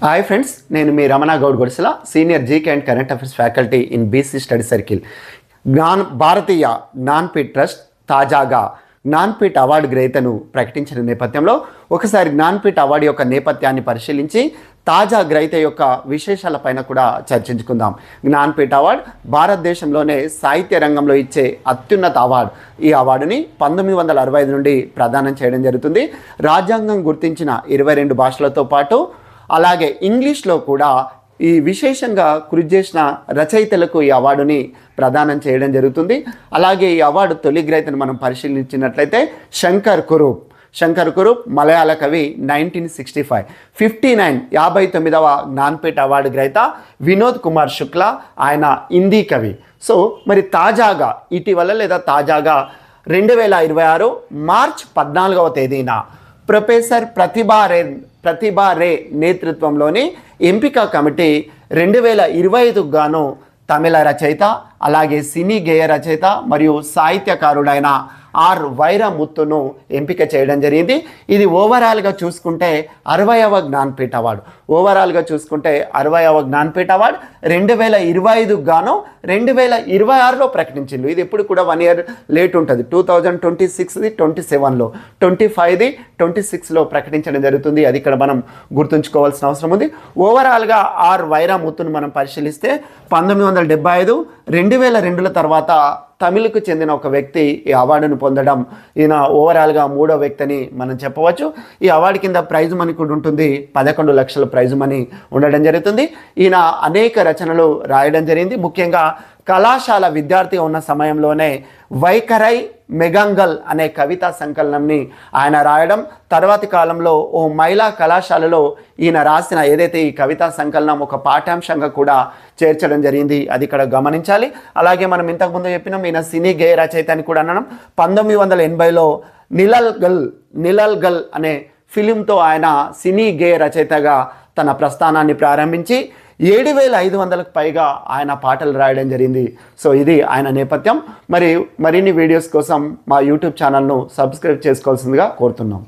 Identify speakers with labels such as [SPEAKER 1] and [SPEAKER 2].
[SPEAKER 1] Hi friends, నేను మీ Ramana Goud Godisela, senior GK and current affairs faculty in BC study circle. Bharatiya Jnanpith trust తాజాగా Jnanpith award గ్రహీతను ప్రకటించిన నేపథ్యంలో ఒకసారి జ్ఞాన్పీఠ్ అవార్డు యొక్క నేపథ్యాన్ని పరిశీలించి తాజా గ్రహీత యొక్క విశేషాలపైన కూడా చర్చించుకుందాం. జ్ఞాన్పీఠ్ అవార్డు భారతదేశంలోనే సాహిత్య రంగంలో ఇచ్చే అత్యున్నత అవార్డు. ఈ అవార్డుని 1965 నుండి ప్రదానం చేయడం జరుగుతుంది. రాజ్యాంగం గుర్తించిన 22 భాషలతో పాటు అలాగే ఇంగ్లీష్లో కూడా ఈ విశేషంగా కృషి చేసిన రచయితలకు ఈ అవార్డుని ప్రదానం చేయడం జరుగుతుంది. అలాగే ఈ అవార్డు తొలి గ్రహీతను మనం పరిశీలించినట్లయితే శంకర్ కురూప్ మలయాళ కవి 1965. 59వ జ్ఞాన్పీఠ్ అవార్డు గ్రహీత వినోద్ కుమార్ శుక్ల, ఆయన హిందీ కవి. సో మరి తాజాగా 2026 మార్చ్ 14వ తేదీన ప్రొఫెసర్ ప్రతిభా రే నేతృత్వంలోని ఎంపిక కమిటీ 2025 గాను తమిళ రచయిత, అలాగే సినీ గేయ రచయిత మరియు సాహిత్యకారుడైన ఆర్ వైరముత్తును ఎంపిక చేయడం జరిగింది. ఇది ఓవరాల్గా చూసుకుంటే 60వ జ్ఞాన్పీఠ్ అవార్డు. 2025 అవార్డు 2025 గాను 2026లో ప్రకటించింది. ఇది ఎప్పుడు కూడా 1 year లేట్ ఉంటుంది. 2026ది 27లో, 25ది 26లో ప్రకటించడం జరుగుతుంది. అది ఇక్కడ మనం గుర్తుంచుకోవాల్సిన అవసరం ఉంది. ఓవరాల్గా ఆర్ వైరముత్తును మనం పరిశీలిస్తే 1975, 2002 తర్వాత తమిళకు చెందిన ఒక వ్యక్తి ఈ అవార్డును పొందడం, ఈయన ఓవరాల్గా 3వ వ్యక్తి అని మనం చెప్పవచ్చు. ఈ అవార్డు కింద ప్రైజ్ మనీ కూడా ఉంటుంది. 11 లక్షల ప్రైజ్ మనీ ఉండడం జరుగుతుంది. ఈయన అనేక రచనలు రాయడం జరిగింది. ముఖ్యంగా కళాశాల విద్యార్థిగా ఉన్న సమయంలోనే వైఖరై మెగంగల్ అనే కవితా సంకలనంని ఆయన రాయడం, తర్వాతి కాలంలో ఓ మహిళా కళాశాలలో ఈయన రాసిన ఏదైతే ఈ కవితా సంకలనం ఒక పాఠ్యాంశంగా కూడా చేర్చడం జరిగింది. అది ఇక్కడ గమనించాలి. అలాగే మనం ఇంతకుముందు చెప్పినాం, ఈయన సినీ గేయ రచయిత అని కూడా అన్నాం. 1980లో నిలల్ గల్ అనే ఫిలింతో ఆయన సినీ గేయ రచయితగా తన ప్రస్థానాన్ని ప్రారంభించి 7500కు పైగా ఆయన పాటలు రాయడం జరిగింది. సో ఇది ఆయన నేపథ్యం. మరిన్ని వీడియోస్ కోసం మా యూట్యూబ్ ఛానల్ను సబ్స్క్రైబ్ చేసుకోవాల్సిందిగా కోరుతున్నాం.